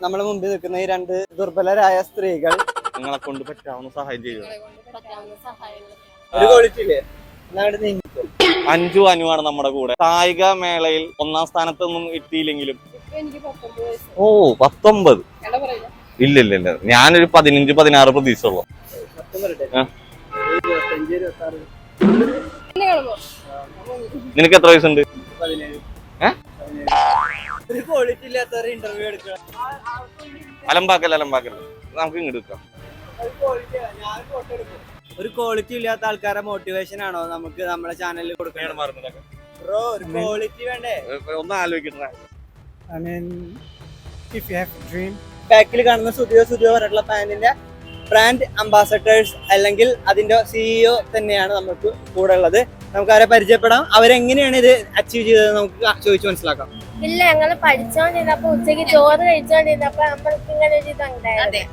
നമ്മുടെ മുമ്പിൽ നിൽക്കുന്ന ഈ രണ്ട് ദുർബലരായ സ്ത്രീകൾ നിങ്ങളെ കൊണ്ട് പറ്റാവുന്ന സഹായം ചെയ്യുക. ഒരു ക്വാളിറ്റി ഇല്ലേ? നീങ്ങിക്കോ. അഞ്ചു അനുവാണ് നമ്മുടെ കൂടെ. കായിക മേളയിൽ 1ാം സ്ഥാനത്തൊന്നും എത്തിയില്ലെങ്കിലും 19. ഇല്ല ഞാനൊരു 15-16 പ്രതീക്ഷയുള്ളൂ. നിനക്ക് എത്ര വയസ്സുണ്ട്? അലമ്പാക്കല്ല നമുക്ക് ഇങ്ങോട്ട് എടുക്കാം. ഒരു ക്വാളിറ്റി ഇല്ലാത്ത ആൾക്കാരെ മോട്ടിവേഷൻ ആണോ നമുക്ക് നമ്മുടെ ചാനലിൽ കൊടുക്കുന്നത്? ബ്രോ ഒരു ക്വാളിറ്റി വേണ്ടേ? ഒന്ന് ആലോചിക്കട്ടെ. ബാക്കിൽ കാണുന്ന സുധിയോ പറഞ്ഞിട്ടുള്ള പാന്റിന്റെ ബ്രാൻഡ് അംബാസഡേഴ്സ് അല്ലെങ്കിൽ അതിന്റെ സിഇഒ തന്നെയാണ് നമുക്ക് കൂടെ ഉള്ളത്. നമുക്ക് അവരെ പരിചയപ്പെടാം. അവരെങ്ങനെയാണ് ഇത് അച്ചീവ് ചെയ്തത് നമുക്ക് ചോദിച്ചു മനസ്സിലാക്കാം. ഇല്ല, ഞങ്ങള് പഠിച്ചോണ്ടിരുന്നപ്പോ ഉച്ചക്ക് ചോറ് കഴിച്ചോണ്ടിരുന്നപ്പോ നമ്മൾക്ക് ഇങ്ങനെ ഒരു ഇതുണ്ടായിരുന്നു.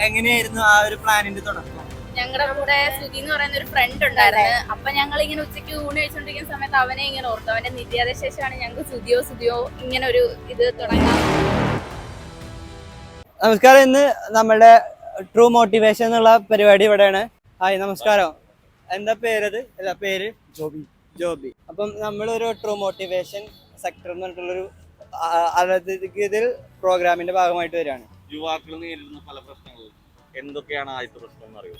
എങ്ങനെയായിരുന്നു ആ ഒരു പ്ലാനിന്റെ തുടക്കം? ഞങ്ങളുടെ കൂടെ സുധി എന്ന് പറയുന്ന ഒരു ഫ്രണ്ട് ഉണ്ടായിരുന്നു. അപ്പൊ ഞങ്ങൾ ഇങ്ങനെ ഉച്ചയ്ക്ക് ഊണ് കഴിച്ചോണ്ടിരിക്കുന്ന സമയത്ത് അവനെ ഇങ്ങനെ ഓർത്തു. അവന്റെ നിര്യാത ശേഷമാണ് ഞങ്ങൾക്ക് സുധിയോ ഇങ്ങനെ ഒരു ഇത് തുടങ്ങാം. നമസ്കാരം. ഇന്ന് നമ്മുടെ ട്രൂ മോട്ടിവേഷൻ എന്നുള്ള പരിപാടി ഇവിടെയാണ്. ഹായ്, നമസ്കാരം. എന്താ പേരത്? അല്ല, പേര് ജോബി. അപ്പം നമ്മളൊരു ട്രൂ മോട്ടിവേഷൻ സെക്ടർ എന്ന് പറഞ്ഞിട്ടുള്ളൊരു ഇതിൽ പ്രോഗ്രാമിന്റെ ഭാഗമായിട്ട് വരികയാണ്. യുവാക്കൾ നേരിടുന്ന പല പ്രശ്നങ്ങളും എന്തൊക്കെയാണ്? ആദ്യത്തെ പ്രശ്നം എന്ന് അറിയോ?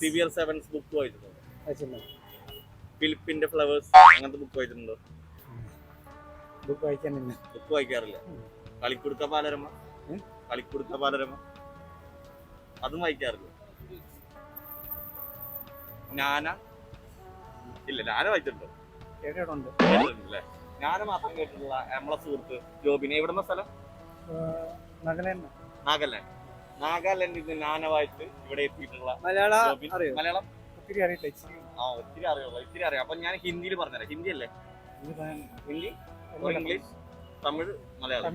സിവിയർ 7 ബുക്ക് വായിച്ചിട്ടുണ്ടോ? ഫിലിപ്പിന്റെ ഫ്ലവേഴ്സ് അങ്ങനത്തെ ബുക്ക് വായിച്ചിട്ടുണ്ടോ? ബുക്ക് വായിക്കാറില്ല. കളിക്കുടുക്ക ബാലരമ അതും വായിക്കാറില്ല. ഞാന വായിച്ചിട്ടുണ്ടോ? കേട്ടിട്ടുണ്ടല്ലേ? ഞാന് മാത്രം കേട്ടിട്ടുള്ള നമ്മളെ സുഹൃത്ത് ജോബിനെ. എവിടുന്ന സ്ഥലം? നാഗാലാൻഡിൽ നിന്ന് ഞാന വായിച്ച് ഇവിടെ എത്തിയിട്ടുള്ള മലയാളം ഒത്തിരി അറിയാം. അപ്പൊ ഞാൻ ഹിന്ദിയിൽ പറഞ്ഞുതരാം. ഹിന്ദി അല്ലേ? Hindi, English, Tamil, Malayalam,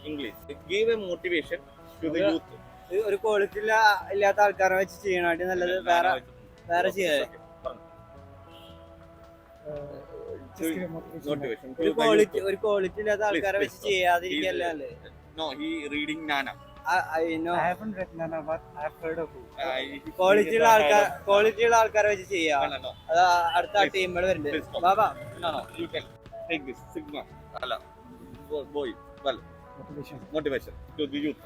English. Give a motivation to the youth. ഒരു ക്വാളിറ്റി ഇല്ലാത്ത ആൾക്കാരെ വെച്ച് ചെയ്യണായിട്ട് നല്ലത് വേറെ ചെയ്യാതെ ഒരു ക്വാളിറ്റി ഇല്ലാത്ത ആൾക്കാരെ വെച്ച് ചെയ്യാതിരിക്കല്ലേ. No, he reading Nana. I know. I haven't read Nana, but I've heard of it. Quality ഉള്ള ആൾക്കാരെ വെച്ച് ചെയ്യാം. അത് അടുത്ത ടീമുകൾ വരുന്നുണ്ട്. Baba, No, you can take this. Sigma. അല്ല, boy. Well, motivation to the youth.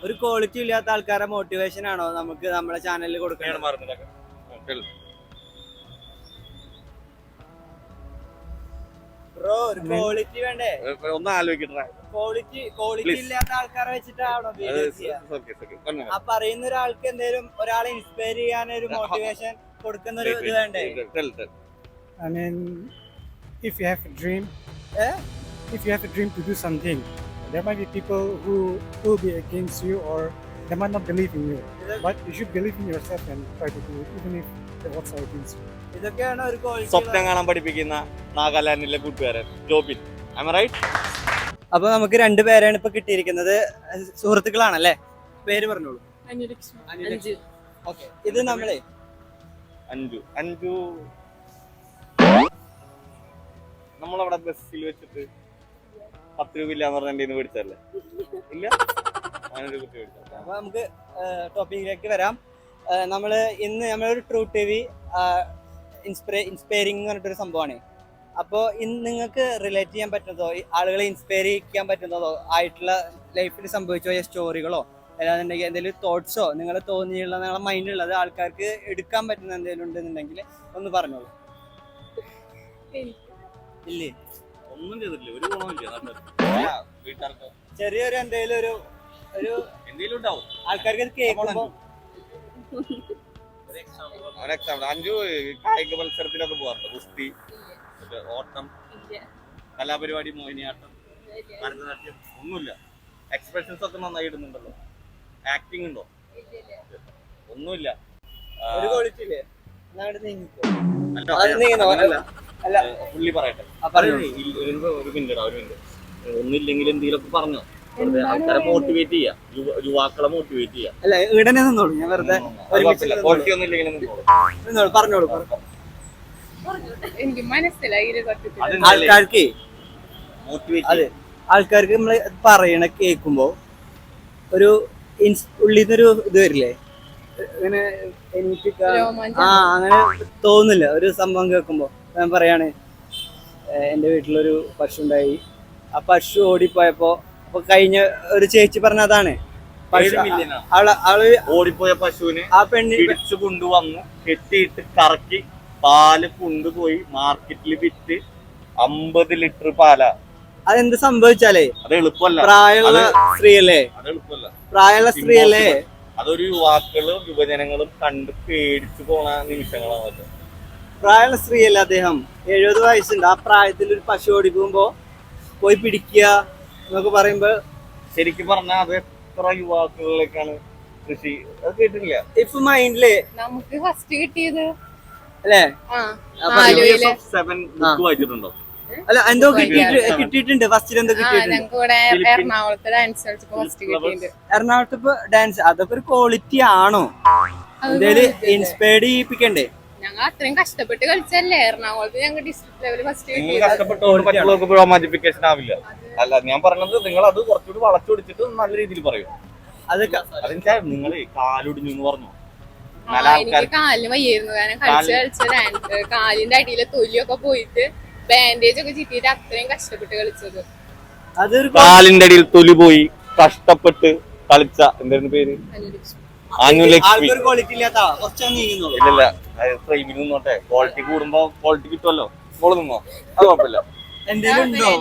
ഒരു ക്വാളിറ്റി ഇല്ലാത്ത ആൾക്കാരെ മോട്ടിവേഷൻ ആണോ നമുക്ക് നമ്മുടെ ചാനലിൽ കൊടുക്കുന്നത്? ബ്രോ ഒരു ക്വാളിറ്റി വേണ്ടേ? ഒന്ന് ആലോചിക്കട്ടെ. ക്വാളിറ്റി ഇല്ലാത്ത ആൾക്കാരെ വെച്ചിട്ടാണോ വീഡിയോ ചെയ്യാ? ആ പറയുന്ന ഒരാൾക്ക് എന്തെങ്കിലും ഒരാളെ ഇൻസ്പയർ ചെയ്യാൻ ഒരു മോട്ടിവേഷൻ കൊടുക്കുന്ന ഒരു ഇത് വേണ്ടേ? I mean, if you have a dream to do something, there might be people who will be against you or they might not believe in you. But you should believe in yourself and try to do it, even if the odds are against you. ഇതൊക്കെയാണ് ഒരു quality. സ്വപ്നം കാണാൻ പഠിപ്പിക്കുന്ന നാഗാലാൻഡിലെ കൂട്ടുകാരൻ Jobin. Am I right? അപ്പൊ നമുക്ക് 2 പേരാണ് ഇപ്പൊ കിട്ടിയിരിക്കുന്നത്. സുഹൃത്തുക്കളാണല്ലേ? പേര് പറഞ്ഞോളൂ. ഓക്കെ. ഇത് നമ്മളെ അഞ്ചു നമ്മളവിടെ ബസ്സിൽ വെച്ചിട്ട് 10 രൂപ ഇല്ലാന്ന് പറഞ്ഞ എന്റെ മേടിച്ചല്ലേ? ഇല്ല, അപ്പൊ നമുക്ക് ടോപ്പിക്കിലേക്ക് വരാം. ഇന്ന് നമ്മളൊരു ട്രൂ TV ഇൻസ്പയറിംഗ് എന്ന് പറഞ്ഞിട്ടൊരു സംഭവമാണ്. അപ്പോൾ ഇന്ന് നിങ്ങൾക്ക് റിലേറ്റ് ചെയ്യാൻ പറ്റുന്നതോ ആളുകളെ ഇൻസ്പയർ ചെയ്യാൻ പറ്റുന്നതോ ആയിട്ടുള്ള ലൈഫിൽ സംഭവിച്ച സ്റ്റോറികളോ അല്ലാന്നുണ്ടെങ്കിൽ എന്തെങ്കിലും തോട്ട്സോ നിങ്ങൾ തോന്നിയുള്ള നിങ്ങളുടെ മൈൻഡിലുള്ളത് ആൾക്കാർക്ക് എടുക്കാൻ പറ്റുന്ന എന്തെങ്കിലും ഉണ്ടെന്നുണ്ടെങ്കിൽ ഒന്ന് പറഞ്ഞോളൂ. ഇല്ലേ? ഒന്നും ചെയ്തിട്ടില്ല, ഒരു ഗുണമില്ല. ചെറിയൊരു എന്തെങ്കിലും ഒരു ഉണ്ടാവും ആൾക്കാർക്ക് അത് കേൾക്കുമ്പോൾ. അഞ്ചു കായിക മത്സരത്തിലൊക്കെ പോകാറുണ്ട്. ഗുസ്തി, ഓട്ടം, കലാപരിപാടി, മോഹിനിയാട്ടം, ഭരതനാട്യം. ഒന്നുമില്ല. എക്സ്പ്രഷൻസ് ഒക്കെ നന്നായി ഇടുന്നുണ്ടല്ലോ. ആക്ടിങ് ഉണ്ടോ? ഒന്നുമില്ല. ഒരു ക്വാളിറ്റി ഇല്ലേ? പുള്ളി പറയട്ടെ. ഒരു മിനിറ്റ്. ഒന്നുമില്ലെങ്കിൽ എന്തെങ്കിലുമൊക്കെ പറഞ്ഞോ. ആൾക്കാരെ മോട്ടിവേറ്റ് ചെയ്യാം, യുവാക്കളെ മോട്ടിവേറ്റ് ചെയ്യാം. അല്ല, ഇടനെ നിന്നോളൂ. ഞാൻ വെറുതെ ക്വാളിറ്റി ഒന്നും ഇല്ലെങ്കിലും പറഞ്ഞോളൂ. എനിക്ക് മനസ്സിലായില്ല സത്യത്തിൽ. ആൾക്കാർക്ക് മോട്ടിവേറ്റ് അതെ ആൾക്കാർക്ക് നമ്മള് പറയണ കേൾക്കുമ്പോ ഒരു ഉള്ളിൽ നിന്നൊരു ഇത് വരില്ലേ ഇങ്ങനെ രോമാഞ്ചം. അങ്ങനെ തോന്നില്ല ഒരു സംഭവം കേൾക്കുമ്പോ. ഞാൻ പറയാണ് എൻ്റെ വീട്ടിലൊരു പശു ഉണ്ടായി, ആ പശു ഓടിപ്പോയപ്പോ അപ്പൊ കഴിഞ്ഞ ഒരു ചേച്ചി പറഞ്ഞ അതാണ് പശു ആള് ഓടിപ്പോയ പശുവിനെ ആ പെണ്ണി പിടിച്ചു കൊണ്ടുവന്ന് കെട്ടിയിട്ട് കറക്കി പാല് കൊണ്ടുപോയി മാർക്കറ്റിൽ വിറ്റ് 50 ലിറ്റർ പാലാ. അതെന്ത് സംഭവിച്ചാലേ അത് എളുപ്പമല്ല, പ്രായമുള്ള സ്ത്രീയല്ലേ, അത് എളുപ്പമല്ല. പ്രായമുള്ള സ്ത്രീയല്ലേ, അതൊരു യുവാക്കളും യുവജനങ്ങളും കണ്ട് പേടിച്ചു പോണ നിമിഷങ്ങളാണ് അത്. പ്രായമുള്ള സ്ത്രീയല്ലേ അദ്ദേഹം. 70 വയസ്സുണ്ട്. ആ പ്രായത്തിൽ ഒരു പശു ഓടിക്കുമ്പോ പോയി പിടിക്കുക എന്നൊക്കെ പറയുമ്പോ ശരിക്കും പറഞ്ഞാൽ അത് എത്ര യുവാക്കളിലേക്കാണ് കൃഷി. അത് കേട്ടിട്ടില്ല. ഇഫ് മൈൻഡില് നമുക്ക് ഫസ്റ്റ് കിട്ടിയത് അല്ലേ? ആ അപ്പൊ ആലുവയിലെ. 7 ബുക്ക് വായിച്ചിട്ടുണ്ടോ? അല്ല എന്തോ കിട്ടിയിട്ടുണ്ട്. ഫസ്റ്റിൽ എന്തോ കിട്ടിയിട്ടുണ്ട്. ഞങ്ങൾക്ക് ഇവിടെ എറണാകുളത്ത് ഡാൻസ് കളിച്ചപ്പോ ഫസ്റ്റ് കിട്ടിയിട്ടുണ്ട്. എറണാകുളത്ത് ഇപ്പൊ ഡാൻസ് അതൊക്കെ ഒരു ക്വാളിറ്റി ആണോ? എന്തായാലും ഇൻസ്പയർഡ് ചെയ്യിപ്പിക്കണ്ടേ? ഞങ്ങൾ അത്രയും കഷ്ടപ്പെട്ട് കളിച്ചല്ലേ എറണാകുളത്ത് ഞങ്ങൾ ഡിസ്ട്രിക്ട് ലെവൽ ഫസ്റ്റ് നിങ്ങൾ കിട്ടിയത്. കഷ്ടപ്പെട്ടോണ്ട് മറ്റുള്ളവർക്ക് റൊമാൻറ്റിഫിക്കേഷൻ ആവില്ല. അല്ല, ഞാൻ പറഞ്ഞത് നിങ്ങൾ അത് കുറച്ചുകൂടി വളച്ചൊടിച്ചിട്ട് നല്ല രീതിയിൽ പറയും. അതൊക്കെ അതെന്താ നിങ്ങൾ കാലൊടിഞ്ഞു എന്ന് പറഞ്ഞു. നല്ല എനിക്ക് ആൾക്കാർ കാലിന് വയ്യായിരുന്നു കാരണം കളിച്ച ഡാൻസ് കാലിന്റെ അടിയിലെ തൊലിയൊക്കെ പോയിട്ട് ബാൻഡേജ് ഒക്കെ ചുറ്റിയിട്ട് അത്രയും കഷ്ടപ്പെട്ട് കളിച്ചത്. അതൊരു കാലിന്റെ അടിയിൽ തൊലി പോയി കഷ്ടപ്പെട്ട് കളിച്ച എന്തായിരുന്നു പേര്? അനുലക്ഷ്മി. ആൾക്കൊരു ക്വാളിറ്റി ഇല്ലാത്ത കുറച്ചാണ് നീങ്ങുന്നുള്ളൂ. ഇല്ലല്ല, ഫ്രെയിമിൽ നിന്നോട്ടെ. ക്വാളിറ്റി കൂടുമ്പോ ക്വാളിറ്റി കിട്ടുമല്ലോ. മോള് നിന്നോ, അത് കുഴപ്പമില്ല. എന്തെങ്കിലും ഉണ്ടോ?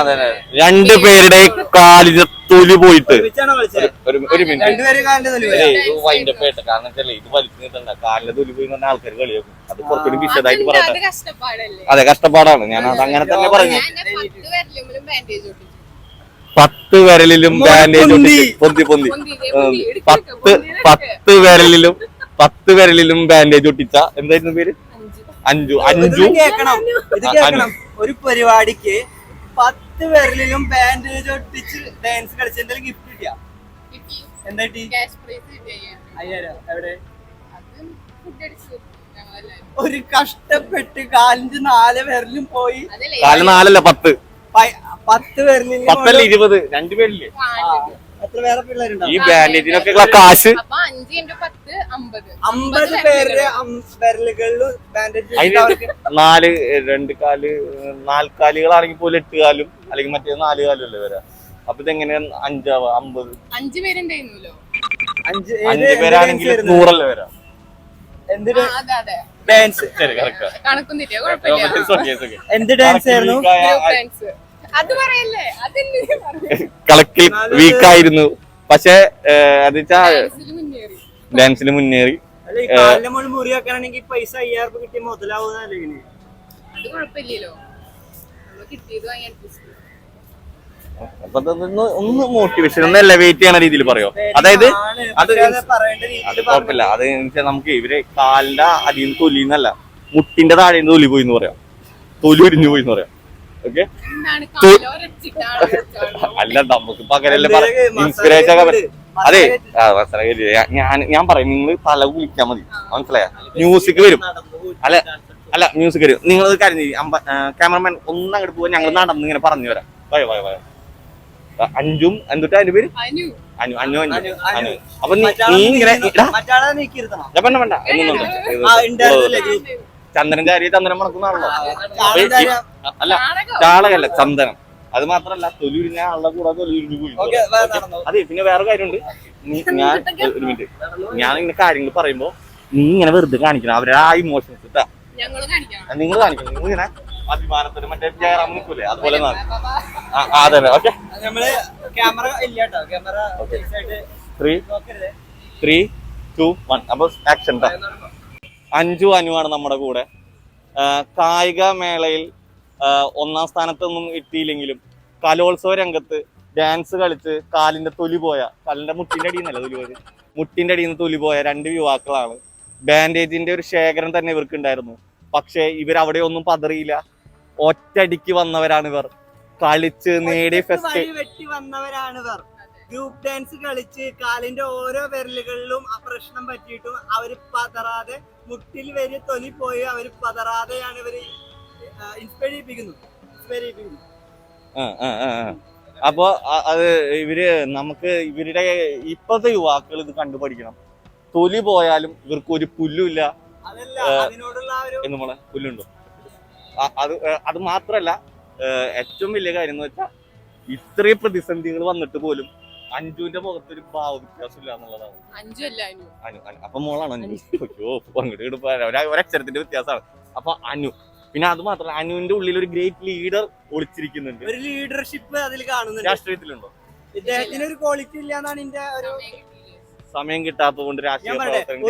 അതെ, 2 പേരുടെ കാലിന് തൊലി പോയിട്ട് ഒരുമിച്ചാണോ കളിച്ചത്? ഒരു മിനിറ്റ്. രണ്ടുപേരും കാലിന്റെ തൊലി പോയോ? വൈൻഡപ്പ് ആയിട്ട്. കാരണം വെച്ചാൽ ഇത് വലിച്ചു നീട്ടണ്ട. കാലിന്റെ തൊലി പോയി പറഞ്ഞ ആൾക്കാർ കളിയാക്കും. അത് കുറച്ചുകൂടി വിശദമായിട്ട് പറയട്ടെ. അത് കഷ്ടപ്പാടല്ലേ. അതെ, കഷ്ടപ്പാടാണ്. ഞാൻ അത് അങ്ങനെ തന്നെ പറഞ്ഞു. ഞാൻ എന്റെ 10 വിരലിലും ബാൻഡേജ് ഒട്ടിച്ചു. 10 വിരലിലും ബാൻഡേജ് പൊന്തി 10 വിരലിലും ബാൻഡേജ് ഒട്ടിച്ച എന്തായിരുന്നു പേര്? അഞ്ചു. ഇത് കേൾക്കണം. ഒരു പരിപാടിക്ക് 10 വിരലിലും ബാൻഡേജ് ഒട്ടിച്ച് ഡാൻസ് കളിച്ച് എന്തെങ്കിലും ഗിഫ്റ്റ് കിട്ടിയാ എന്താ കിട്ടി? ക്യാഷ് പ്രൈസ് കിട്ടിയ 5000. എവിടെ? അത് ഫുഡ് അടിച്ചു ഞങ്ങളെല്ലാരും. ഒരു കഷ്ടപ്പെട്ട് കാലിന്റെ 4 വിരലും പോയി. അതല്ലേ കാല് 4 അല്ല 10. 10 വിരലിൽ 10 അല്ല 20. 2 പേരില്ലേ? എത്ര വേറെ പിള്ളേരുണ്ടാവും? ഈ ബാൻഡേജിനൊക്കെ കാശ് അപ്പൊ 5 × 10 50. 50 പേരുടെ വിരലുകളിലും ബാൻഡേജ്. 2 കാല് 4 കാലുകളാണെങ്കിൽ പോലും 8 കാലും അല്ലെങ്കിൽ മറ്റേ 4 കാലും അല്ലേ വരാ. അപ്പൊ ഇതെങ്ങനെയാ 5 50? 5 പേരുണ്ടായിരുന്നല്ലോ. 5 പേരാണെങ്കിൽ 100 അല്ലേ വരാ. എന്തിന് അതെ അതെ ഡാൻസ്? ശരി, കറക്റ്റ്. കണക്കും തെറ്റിയ കുഴപ്പമില്ല. എന്ത് ഡാൻസ് ആയിരുന്നു? Group dance. അത് പറയല്ലേ, അതെന്നെ പറഞ്ഞു. കളക്കിൽ വീക്കായിരുന്നു. പക്ഷെ അത് ഡാൻസില് മുന്നേറി. ഡാൻസിൽ മുന്നേറി. അല്ല ഈ കാലിന്റെ മുകളിൽ മുറി വെക്കണമെങ്കിൽ പൈസ 5000 രൂപ കിട്ടിയ മുതലാവുന്നല്ലേ ഇങ്ങനെ? അത് കുഴപ്പമില്ലല്ലോ, നമ്മൾ കിട്ടിയത് വാങ്ങി അഡ്ജസ്റ്റ്. അപ്പൊ ഒന്ന് മോട്ടിവേഷൻ ഒന്ന് എലവേറ്റ് ചെയ്യണ രീതിയിൽ പറയോ. അതായത് അത് പറയേണ്ട അത് രീതിയിൽ കുഴപ്പമില്ല. അത് നമുക്ക് ഇവര് കാലിന്റെ അടിയിൽ നിന്ന് തൊലിന്നല്ല, മുട്ടിന്റെ താഴെ നിന്ന് തൊലി പോയി എന്ന് പറയാം. തൊലി ഉരിഞ്ഞു പോയി എന്ന് പറയാം. ഓക്കെ, എന്താണ് കാലോ രക്ഷിക്കാണോ? അല്ല നമുക്ക് പകരല്ലേ ഇൻസ്പിറേഷൻ ഒക്കെ. അതെ, ഞാൻ പറയും, നിങ്ങൾ തല കുളിക്കാൻ മതി, മനസ്സിലായ? മ്യൂസിക് വരും. അല്ല മ്യൂസിക് വരും. നിങ്ങളത് കാര്യം ക്യാമറമാൻ ഒന്ന് അങ്ങോട്ട് പോവാൻ, ഞങ്ങൾ നടന്ന് ഇങ്ങനെ പറഞ്ഞു വരാം. വയ 5 എന്തുട്ടാ അതിന്റെ പേര്? അനു. അപ്പൊ നീ ഇങ്ങനെ വേണ്ട ചന്ദനം ചാരിയ ചന്ദനം മണക്കുന്നാണല്ലോ. അല്ല, ചാളകല്ല, ചന്ദനം. അത് മാത്രല്ല, തൊലി ഉരിഞ്ഞ ആളുടെ കൂടെ തൊലി ഉരിഞ്ഞു പോയി. അതെ, പിന്നെ വേറെ കാര്യമുണ്ട്. ഞാൻ ഒരു മിനിറ്റ്, ഞാൻ ഇങ്ങനെ കാര്യങ്ങൾ പറയുമ്പോ നീ ഇങ്ങനെ വെറുതെ കാണിക്കണം അവരുടെ ആ ഇമോഷൻസ് ഇട്ടാ. നിങ്ങൾ കാണിക്കണം. നിങ്ങൾ ഇങ്ങനെ അഭിമാനത്തിന് മറ്റേ ജയറാം നിൽക്കൂലേ, അതുപോലെ അതെ. ഓക്കെ, ക്യാമറ ഇല്ല കേട്ടോ. ക്യാമറ 3, 2, 1. അപ്പൊ ആക്ഷൻ. അനുവാണ് നമ്മുടെ കൂടെ. കായിക മേളയിൽ 1ാം സ്ഥാനത്തൊന്നും എത്തിയില്ലെങ്കിലും കലോത്സവ രംഗത്ത് ഡാൻസ് കളിച്ച് കാലിന്റെ തൊലി പോയ, കാലിന്റെ മുട്ടിന്റെ അടിയിൽ നിന്നല്ല തൊലി പോയത്, മുട്ടിന്റെ അടിയിൽ നിന്ന് തൊലി പോയ 2 യുവാക്കളാണ്. ബാൻഡേജിന്റെ ഒരു ശേഖരം തന്നെ ഇവർക്ക് ഉണ്ടായിരുന്നു. പക്ഷെ ഇവരവിടെ ഒന്നും പതറിയില്ല. ഒറ്റയടിക്ക് വന്നവരാണ് ഇവർ. കളിച്ച് നേടിയ ഫെസ്റ്റ് വെട്ടി വന്നവരാണ് ഇവർ. ഗ്രൂപ്പ് ഡാൻസ് കളിച്ച് കാലിന്റെ ഓരോ വിരലുകളിലും ആ പ്രശ്നം പറ്റിയിട്ടും അവര് പതറാതെ മുട്ടിൽ വരെ തൊലി പോയി അവര് പതറാതെയാണ് ഇവര് ഇൻസ്പയർ ചെയ്യിപ്പിക്കുന്നു. അപ്പൊ അത് ഇവര് നമുക്ക് ഇവരുടെ ഇപ്പോഴത്തെ യുവാക്കൾ ഇത് കണ്ടുപഠിക്കണം. തൊലി പോയാലും ഇവർക്ക് ഒരു പുല്ലുമില്ല. അതല്ല അതിനോടുള്ള ആ ഒരു എന്ന് നമ്മളെ പുല്ലുണ്ടോ? അത് മാത്രല്ല, ഏറ്റവും വലിയ കാര്യം എന്ന് വെച്ചാൽ ഇത്രയും പ്രതിസന്ധികൾ വന്നിട്ട് പോലും അഞ്ജുവിന്റെ മുഖത്തൊരു ഭാവ വ്യത്യാസമില്ല എന്നുള്ളതാണ്. അപ്പൊ മോളാണ് അഞ്ജു. അയ്യോ അങ്ങോട്ട് ഒരക്ഷരത്തിന്റെ വ്യത്യാസമാണ്. അപ്പൊ അനു, പിന്നെ അത് മാത്രമല്ല അനുവിന്റെ ഉള്ളിൽ ഒരു ഗ്രേറ്റ് ലീഡർ ഒളിച്ചിരിക്കുന്നുണ്ട്. ഒരു ലീഡർഷിപ്പ് അതിൽ കാണുന്നുണ്ട്. രാഷ്ട്രീയത്തിലുണ്ടോ? ഇദ്ദേഹത്തിന് ഒരു ക്വാളിറ്റി ഇല്ല എന്നാണ് എന്റെ ഒരു സമയം കിട്ടാത്തത് കൊണ്ട് രാഷ്ട്രീയ പ്രവർത്തനം.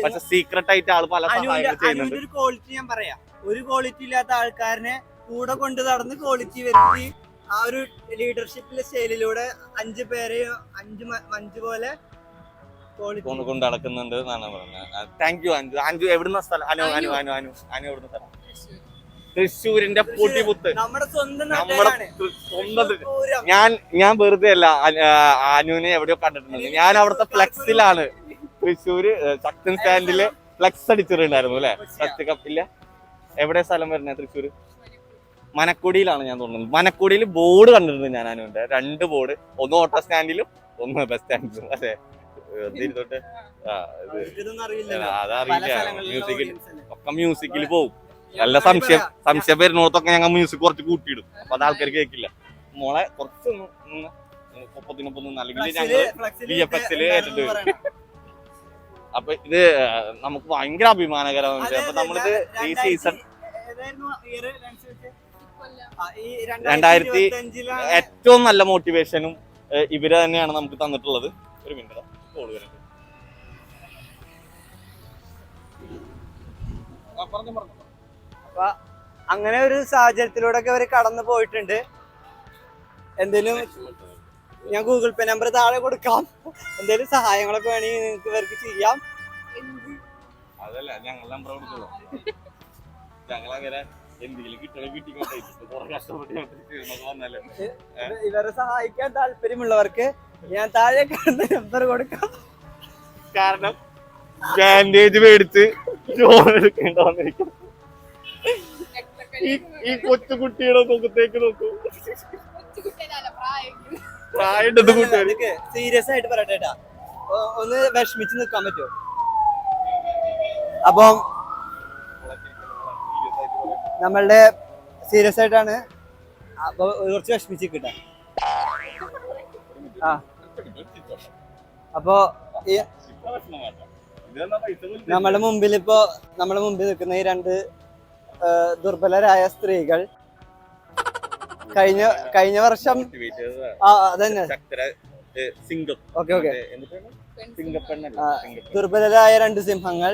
പക്ഷെ സീക്രട്ട് ആയിട്ട് ആള് പല സഹായങ്ങൾ ചെയ്യുന്നുണ്ട്. ഒരു ക്വാളിറ്റി ഞാൻ പറയാം, ഒരു ക്വാളിറ്റി ഇല്ലാത്ത ആൾക്കാരനെ കൂടെ കൊണ്ട് നടന്ന് ക്വാളിറ്റി വരുത്തി ആ ഒരു ലീഡർഷിപ്പിലെ സ്റ്റൈലിലൂടെ 5 പേരെ 5 പോലെ കൊണ്ട് നടക്കുന്നുണ്ട് എന്നാണ് പറഞ്ഞത്. Thank you Anju. അഞ്ജു എവിടുന്ന സ്ഥലം? അനു എവിടുന്ന സ്ഥലം? തൃശ്ശൂരിന്റെ പൊട്ടിപുത്ത്. നമ്മുടെ സ്വന്തം ഞാൻ വെറുതെ അല്ല അനുവിനെ എവിടെയോ കണ്ടിട്ടുണ്ട്. ഞാൻ അവിടുത്തെ ഫ്ലെക്സിലാണ്. തൃശ്ശൂര് ശക്തൻ സ്റ്റാൻഡില് ഫ്ലെക്സ് അടിച്ചിട്ടുണ്ടായിരുന്നു അല്ലെ? ഫസ്റ്റ് കപ്പില്ല. എവിടെ സ്ഥലം വരുന്നത്? തൃശ്ശൂര് മനക്കുടിയിലാണ് ഞാൻ തോന്നുന്നത്. മനക്കുടിയിൽ ബോർഡ് കണ്ടിട്ടുണ്ട് ഞാൻ അനുവിന്റെ. 2 ബോർഡ്, ഒന്ന് ഓട്ടോ സ്റ്റാൻഡിലും ഒന്ന് ബസ് സ്റ്റാൻഡിലും. അതെ, തൊട്ട് അതറിയില്ല. ഒക്കെ മ്യൂസിക്കിൽ പോകും. നല്ല സംശയം വരുന്നോടത്തൊക്കെ ഞങ്ങൾ മ്യൂസിക് കുറച്ച് കൂട്ടിയിടും. അപ്പൊ അത് ആൾക്കാർ കേൾക്കില്ല. മോളെ കുറച്ച് ഒപ്പത്തിനൊപ്പം അല്ലെങ്കിൽ ഞങ്ങൾ VFX ഏറ്റിട്ട് വരും. അപ്പൊ ഇത് നമുക്ക് ഭയങ്കര അഭിമാനകരമാണ്. അപ്പൊ നമ്മളിത് ഈ സീസൺ 2025 ഏറ്റവും നല്ല മോട്ടിവേഷനും ഇവര് തന്നെയാണ് നമുക്ക് തന്നിട്ടുള്ളത്. ഒരു മിനിറ്റ് കോള് വരുന്നത്. അപ്പൊ അങ്ങനെ ഒരു സാഹചര്യത്തിലൂടെ ഒക്കെ അവര് കടന്നു പോയിട്ടുണ്ട്. എന്തേലും ഞാൻ ഗൂഗിൾ പേ നമ്പർ താഴെ കൊടുക്കാം. എന്തേലും സഹായങ്ങളൊക്കെ വേണമെങ്കിൽ നിങ്ങൾക്ക് ഇവർക്ക് ചെയ്യാം. അതല്ല ഞങ്ങൾ നമ്പർ കൊടുക്കുള്ളൂ. ഞങ്ങളങ്ങനെ എന്തെങ്കിലും കിട്ടിക്കോട്ടെ. ഇവരെ സഹായിക്കാൻ താല്പര്യമുള്ളവർക്ക് ഞാൻ താഴെ കാണുന്ന നമ്പർ കൊടുക്കാം. കാരണം ബാൻഡേജ് മേടിച്ച് ജോൺ എടുക്കേണ്ട വന്നിരിക്കും. ഈ കൊച്ചുകുട്ടിയുടെ മുഖത്തേക്ക് നോക്കൂ. സീരിയസ് ആയിട്ട് പറയട്ടെ, ഒന്ന് വിഷമിച്ച് നിൽക്കാൻ പറ്റുമോ? അപ്പം നമ്മളുടെ സീരിയസ് ആയിട്ടാണ്. അപ്പൊ കുറച്ച് വിഷമിച്ച് കിട്ടാ. അപ്പൊ നമ്മുടെ മുമ്പിൽ നിൽക്കുന്ന ഈ 2 ദുർബലരായ സ്ത്രീകൾ കഴിഞ്ഞ വർഷം അതന്നെ ദുർബലരായ 2 സിംഹങ്ങൾ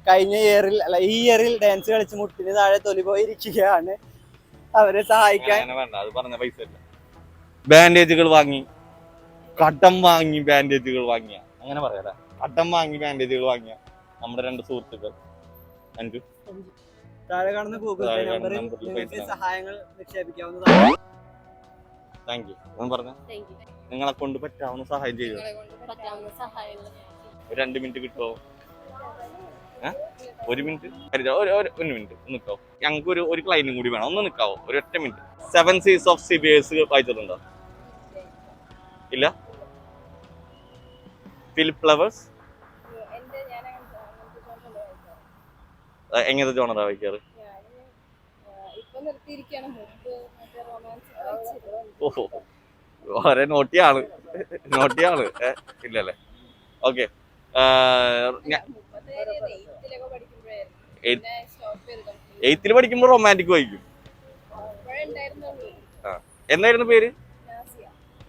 കഴിഞ്ഞ ഇയറിൽ അല്ല ഈ ഇയറിൽ ഡാൻസ് കളിച്ച് മുട്ടിന് താഴെ തൊലി പോയിരിക്കുകയാണ്. അവരെ സഹായിക്കാൻ ബാൻഡേജുകൾ വാങ്ങി, കടം വാങ്ങി ബാൻഡേജുകൾ വാങ്ങിയ, അങ്ങനെ പറയാ, കടം വാങ്ങി ബാൻഡേജുകൾ വാങ്ങിയ നമ്മുടെ 2 സുഹൃത്തുക്കൾ അഞ്ചു താഴെ കാണുന്ന ഗൂഗിൾ പേ നമ്പറിൽ സഹായങ്ങൾ നിക്ഷേപിക്കാവുന്നതാണ്. Thank you. പറഞ്ഞു നിങ്ങളെ കൊണ്ട് പറ്റാവുന്ന സഹായം ചെയ്യുക. 2 മിനിറ്റ് കിട്ടുമോ? 1 മിനിറ്റ്? 1 മിനിറ്റ് നിൽക്കാവോ? ഞങ്ങൾക്ക് ഒരു ക്ലൈന്റും കൂടി വേണം. ഒന്ന് നിൽക്കാവോ? ഒരു 1 മിനിറ്റ്. 7 Seas of Siberia വായിച്ചിട്ടുണ്ടോ? ഇല്ല. ഫിലിപ്പ് ഫ്ലവേഴ്സ് എങ്ങനത്തെ ജോണറാ വായിക്കാറ്? ഓഹോ, വളരെ നോട്ടിയാണ്. ഇല്ലല്ലേ? ഓക്കെ. 8th പഠിക്കുമ്പോ റൊമാൻറ്റിക് വായിക്കും. എന്തായിരുന്നു പേര്?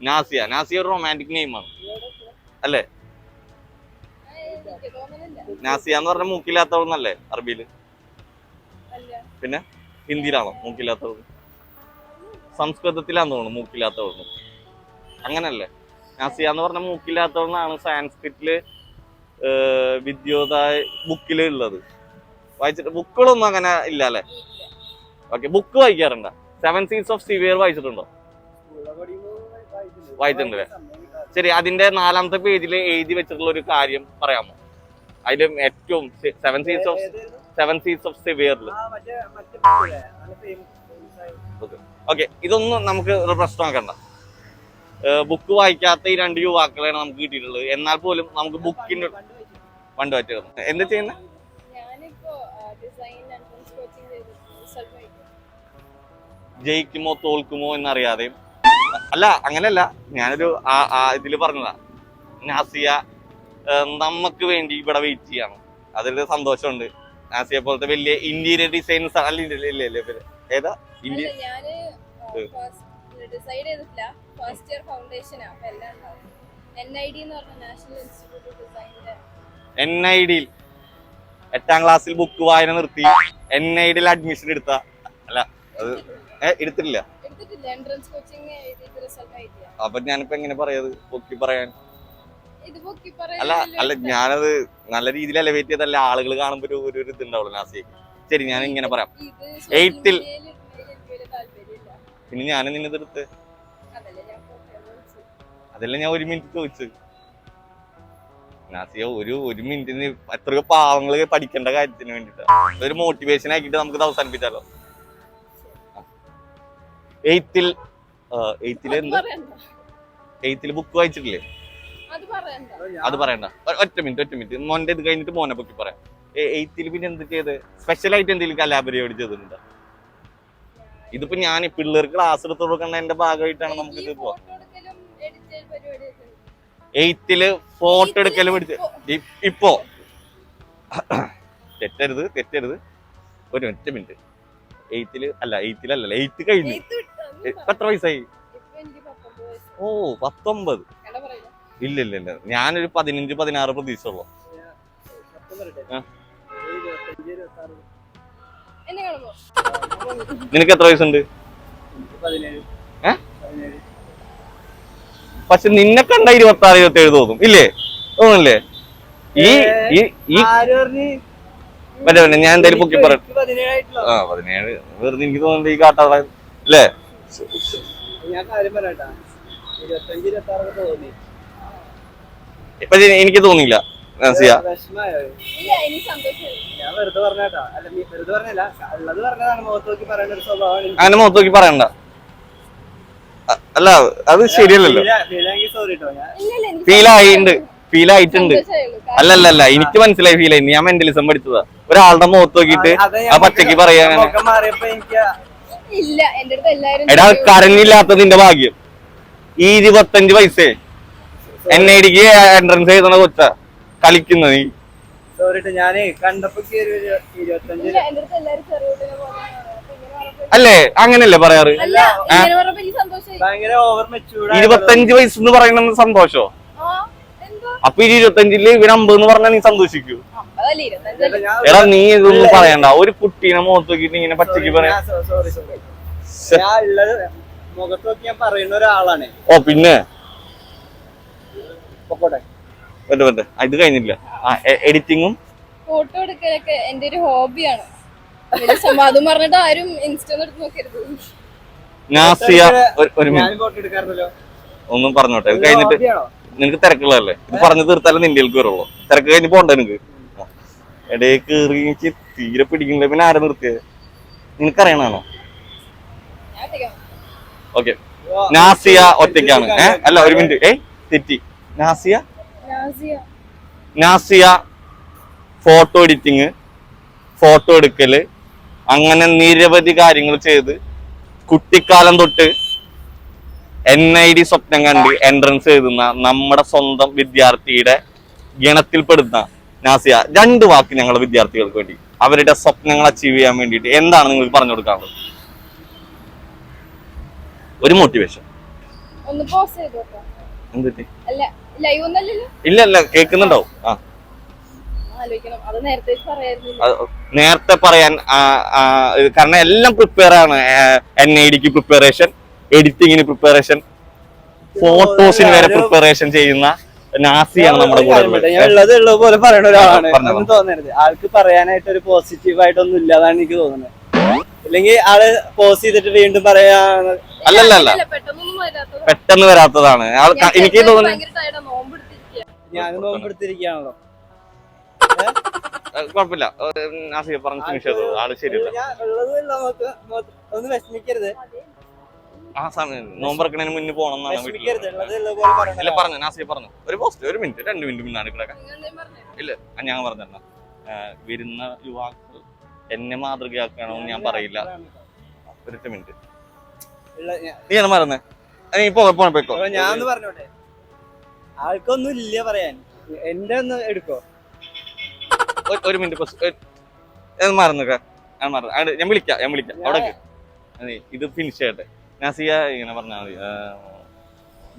നാസിയ ഒരു റൊമാൻറ്റിക് നെയിമാണ് അല്ലേ? നാസിയ എന്ന് പറഞ്ഞ മൂക്കില്ലാത്തവന്നല്ലേ അറബിയില്? പിന്നെ ഹിന്ദിയിലാണോ മൂക്കില്ലാത്തവർ? സംസ്കൃതത്തിലാന്ന് തോന്നുന്നു മൂക്കില്ലാത്തവർ. അങ്ങനല്ലേ? നാസിയ എന്ന് പറഞ്ഞ മൂക്കില്ലാത്തവന്നാണ് സാൻസ്ക്രിറ്റില് വിദ്യോദായ ബുക്കില് ഉള്ളത്. വായിച്ചിട്ട് ബുക്കുകളൊന്നും അങ്ങനെ ഇല്ല അല്ലേ? ഓക്കെ, ബുക്ക് വായിക്കാറുണ്ടോ? 7 Seas of Siberia വായിച്ചിട്ടുണ്ടോ? വായിച്ചിട്ടുണ്ടല്ലേ? ശരി, അതിന്റെ 4ാമത്തെ പേജിൽ എഴുതി വെച്ചിട്ടുള്ള ഒരു കാര്യം പറയാമോ? അതിലും ഏറ്റവും സെവൻ സീസ് ഓഫ് സിവിയറിൽ. ഓക്കെ, ഇതൊന്നും നമുക്ക് ഒരു പ്രശ്നമാക്കണ്ട. ബുക്ക് വായിക്കാത്ത ഈ 2 യുവാക്കളെയാണ് നമുക്ക് കിട്ടിയിട്ടുള്ളത്. എന്നാൽ പോലും നമുക്ക് ബുക്കിന്റെ ഫണ്ട് പറ്റുന്നത്. എന്താ ചെയ്യുന്നത്? ജയിക്കുമോ തോൽക്കുമോ എന്നറിയാതെയും അല്ല, അങ്ങനെയല്ല, ഞാനൊരു ഇതില് പറഞ്ഞതാ. നാസിയ നമുക്ക് വേണ്ടി ഇവിടെ വെയിറ്റ് ചെയ്യാണ്. അതിൽ സന്തോഷമുണ്ട്. നാസിയെ പോലത്തെ വലിയ ഇന്റീരിയർ ഡിസൈൻസ് ഏതാ ഇന്ത്യ ഡിസൈഡ് ചെയ്തിട്ടില്ല. ഫസ്റ്റ് ഇയർ ഫൗണ്ടേഷൻ NID എന്ന് പറഞ്ഞ നാഷണൽ ഇൻസ്റ്റിറ്റ്യൂട്ട് ഓഫ് ഡിസൈനിന്റെ NID-യിൽ 8ാം ക്ലാസ്സിൽ ബുക്ക് വായന നിർത്തി NID-യിൽ അഡ്മിഷൻ എടുത്ത അല്ല, അത് എടുത്തിട്ടില്ല. എൻട്രൻസ് കോച്ചിങ് എഴുതിയിട്ട് റിസൾട്ട് ആയിട്ടില്ല. അപ്പൊ ഞാനിപ്പോ എങ്ങനെ പറയാത് പൊക്കി പറയാൻ? ഇത് പൊക്കി അല്ല അല്ല, ഞാനത് നല്ല രീതിയിൽ എലവേറ്റ് ചെയ്തല്ല, ആളുകൾ കാണുമ്പോ ഒരു ഇതുണ്ടാവുള്ളൂ നാസിക്ക്. ശരി, ഞാൻ ഇങ്ങനെ പറയാം. 8th-ൽ പിന്നെ ഞാൻ നിന്നെടുത്ത് അതല്ല ഞാൻ 1 മിനിറ്റ് ചോദിച്ചത്. നാസിയ ഒരു മിനിറ്റിന് എത്രയോ പാവങ്ങള് പഠിക്കേണ്ട കാര്യത്തിന് വേണ്ടിട്ട് ഒരു മോട്ടിവേഷൻ ആക്കിയിട്ട് നമുക്ക് അവസാനിപ്പിച്ചാലോ? 8th-ൽ ബുക്ക് വായിച്ചിട്ടില്ലേ? അത് പറയണ്ട. ഒറ്റ മിനിറ്റ് മോന്റെ ഇത് കഴിഞ്ഞിട്ട് മോനെ പൊക്കി പറയാം. 8th-ൽ പിന്നെ എന്ത് ചെയ്ത് സ്പെഷ്യൽ ആയിട്ട് എന്തെങ്കിലും കലാപരിപാടി ചെയ്തിട്ടുണ്ടോ? ഇതിപ്പോ ഞാൻ പിള്ളേർക്ക് ക്ലാസ് എടുത്ത് കൊടുക്കേണ്ടതിന്റെ ഭാഗമായിട്ടാണ് നമുക്ക് ഇത് പോവാ. 8th-ൽ ഫോട്ടോ എടുക്കലും പഠിച്ച് ഇപ്പോ തെറ്റരുത്. ഒരു ഒറ്റ മിനിറ്റ്. 8th-ൽ അല്ല 8th കഴിഞ്ഞു. എത്ര വയസ്സായി? ഓ 19. ഇല്ല, ഞാനൊരു 15-16 പ്രതീക്ഷയുള്ളൂ. നിനക്ക് എത്ര വയസ്സുണ്ട്? പക്ഷെ നിന്നെ കണ്ട 26-27 തോന്നും, ഇല്ലേ? തോന്നില്ലേ? മറ്റേ ഞാൻ എന്തായാലും പൊക്കി പറയാം. 17 വെറുതെ എനിക്ക് തോന്നുന്നുണ്ട് ഈ കാട്ടാള അല്ലേ? ഇപ്പൊ എനിക്ക് തോന്നിയില്ല. അങ്ങനെ മുഖത്ത് നോക്കി പറയണ്ട. അല്ല, അത് ശരിയല്ലല്ലോ. ഫീൽ ആയിട്ടുണ്ട്. അല്ലല്ല, എനിക്ക് മനസ്സിലായി ഫീൽ ആയി. ഞാൻ മെന്റലിസം പഠിച്ചതാ. ഒരാളുടെ മുഖത്ത് നോക്കിയിട്ട് ആ പച്ചക്ക് പറയാ. എടാ, കരഞ്ഞില്ലാത്തതിന്റെ ഭാഗ്യം. ഈ 25 വയസ്സേ NID-ക്ക് എൻട്രൻസ് എഴുതണ കൊച്ചാ കളിക്കുന്നത്. നീ അല്ലേ? അങ്ങനല്ലേ പറയാറ്? 25 വയസ്സെന്ന് പറയുന്നത് സന്തോഷോ? അപ്പൊ 25-ല് ഇവന് 50 എന്ന് പറഞ്ഞാൽ നീ സന്തോഷിക്കൂ? എടാ, നീ ഇതൊന്നും പറയണ്ട. ഒരു കുട്ടീനെ മുഖത്ത് നോക്കിട്ട് ഇങ്ങനെ പച്ചക്ക് പറയാ. പറയുന്ന ഒരാളാണ്. ഓ പിന്നെ ഇത് കഴിഞ്ഞില്ല. എഡിറ്റിങ്ങും ഫോട്ടോ എടുക്കലൊക്കെ എന്റെ ഒരു ഹോബിയാണ്. അതും പറഞ്ഞിട്ട് ആരും ഇൻസ്റ്റ നോക്കരുത്. നാസിയ ഒരു മിനിറ്റ് ഒന്നും പറഞ്ഞോട്ടെ. ഇത് കഴിഞ്ഞിട്ട് നിനക്ക് തിരക്കുള്ളതല്ലേ? ഇത് പറഞ്ഞു തീർത്താലേ നിന്റെ വരുള്ളൂ. തിരക്ക് കഴിഞ്ഞ് പോണ്ടേ നിനക്ക്? ഇടയിൽ കയറി എനിക്ക് തീരെ പിടിക്കുന്നില്ല. പിന്നെ ആരെ നിർത്തിയത് നിനക്കറിയണോ? ഓക്കെ, നാസിയ ഒറ്റയ്ക്കാണ്. അല്ല, ഒരു മിനിറ്റ്, തെറ്റി. നാസിയ ഫോട്ടോ എഡിറ്റിങ്, ഫോട്ടോ എടുക്കല്, അങ്ങനെ നിരവധി കാര്യങ്ങൾ ചെയ്ത് കുട്ടിക്കാലം തൊട്ട് NID സ്വപ്നം കണ്ട് എൻട്രൻസ് എഴുതുന്ന നമ്മുടെ സ്വന്തം വിദ്യാർത്ഥിയുടെ ഗണത്തിൽപ്പെടുന്ന നാസിയ 2 വാക്ക് ഞങ്ങളുടെ വിദ്യാർത്ഥികൾക്ക് വേണ്ടി അവരുടെ സ്വപ്നങ്ങൾ അച്ചീവ് ചെയ്യാൻ വേണ്ടിയിട്ട് എന്താണ് നിങ്ങൾക്ക് പറഞ്ഞു കൊടുക്കാനുള്ളത്? ഒരു മോട്ടിവേഷൻ. ഇല്ല, കേൾക്കുന്നുണ്ടാവും. നേരത്തെ പറയാൻ കാരണം എല്ലാം പ്രിപ്പയർ ആണ്. NID-ക്ക് പ്രിപ്പറേഷൻ, എഡിറ്റിങ്ങിന് പ്രിപ്പറേഷൻ, ഫോട്ടോസിന് വരെ പ്രിപ്പറേഷൻ ചെയ്യുന്ന നാസിയാണ് നമ്മുടെ കൂടെ. ഉള്ളത് പോലെ പറയുന്ന ഒരാളാണ് തോന്നരുത്. ആൾക്ക് പറയാനായിട്ട് ഒരു പോസിറ്റീവ് ആയിട്ടൊന്നും ഇല്ലാതാണ് എനിക്ക് തോന്നുന്നത്. അല്ലെങ്കിൽ ആള് പോസ് ചെയ്തിട്ട് വീണ്ടും പറയാ. അല്ലല്ല, പെട്ടെന്ന് വരാത്തതാണ്. എനിക്ക് തോന്നുന്നത് ഞാൻ നോമ്പെടുത്തിരിക്കുകയാണല്ലോ. കുഴപ്പമില്ല. നാസിക പറഞ്ഞ് ഫിനിഷ് ചെയ്തോ, ആള് ശരിയല്ല. ഒന്ന് വിഷമിക്കരുത്. ആ സമയം നോമ്പറക്കണതിന് മുന്നേ പോകണം എന്നാണ് വീട്ടിൽ. ഇല്ല പറഞ്ഞു, നാസിക പറഞ്ഞു. ഒരു പോസ്റ്റ് 1 മിനിറ്റ് 2 മിനിറ്റ് മുന്നാണ് കിടക്കാൻ. ഇല്ല ഞാൻ പറഞ്ഞ വരുന്ന യുവാക്കൾ എന്നെ മാതൃകയാക്കണമെന്ന് ഞാൻ പറയില്ല. 1 മിനിറ്റ് നീ മറന്നേ. പോയിക്കോ. ഞാൻ പറഞ്ഞോട്ടെ, ആൾക്കൊന്നും ഇല്ല പറയാൻ. എന്റെ ഒന്ന് എടുക്കോ. 1 മിനിറ്റ് മറന്നേക്ക. ഞാൻ വിളിക്കാം അവിടെ. ഇത് ഫിനിഷ് ചെയ്യട്ടെ. നാസിയ ഇങ്ങനെ പറഞ്ഞാൽ മതി.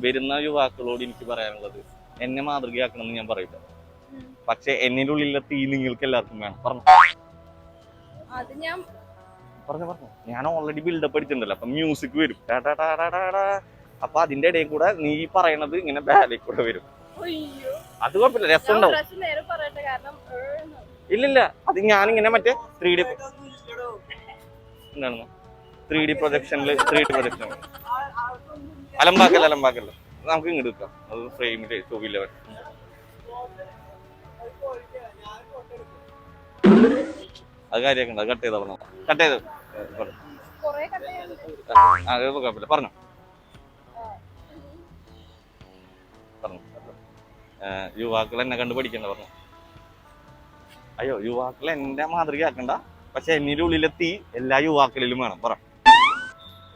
വരുന്ന യുവാക്കളോട് എനിക്ക് പറയാനുള്ളത്, എന്നെ മാതൃകയാക്കണമെന്ന് ഞാൻ പറയില്ല. പക്ഷെ എന്നിന്റെ ഉള്ളിലെ തീ നിങ്ങൾക്ക് എല്ലാവർക്കും വേണം. പറഞ്ഞു ഞാൻ ഓൾറെഡി ബിൽഡപ്പ് അടിച്ചിട്ടുണ്ടല്ലോ. അപ്പൊ മ്യൂസിക് വരും. അപ്പൊ അതിന്റെ ഇടയിൽ കൂടെ നീ പറയണത് ഇങ്ങനെ ബാലിൽ കൂടെ വരും. അത് കുഴപ്പമില്ല, രസം ഉണ്ടാവും. ഇല്ലില്ല, അത് ഞാനിങ്ങനെ മറ്റേ 3D എന്താണെന്നോ 3D പ്രൊജക്ഷനില് 3D പ്രൊജക്ഷൻ അലമ്പാക്കല്ല നമുക്ക് ഇങ്ങോട്ട് വെക്കാം. അത് ഫ്രെയിമില് 211 അത് കാര്യമാക്കണ്ട. കട്ട് ചെയ്തോ കുഴപ്പമില്ല. പറഞ്ഞു യുവാക്കൾ എന്നെ കണ്ട് പഠിക്കണ്ട. പറഞ്ഞു അയ്യോ യുവാക്കൾ എന്റെ മാതൃകയാക്കണ്ട, പക്ഷെ എന്നിന്റെ ഉള്ളിലെത്തി എല്ലാ യുവാക്കളിലും വേണം. പറ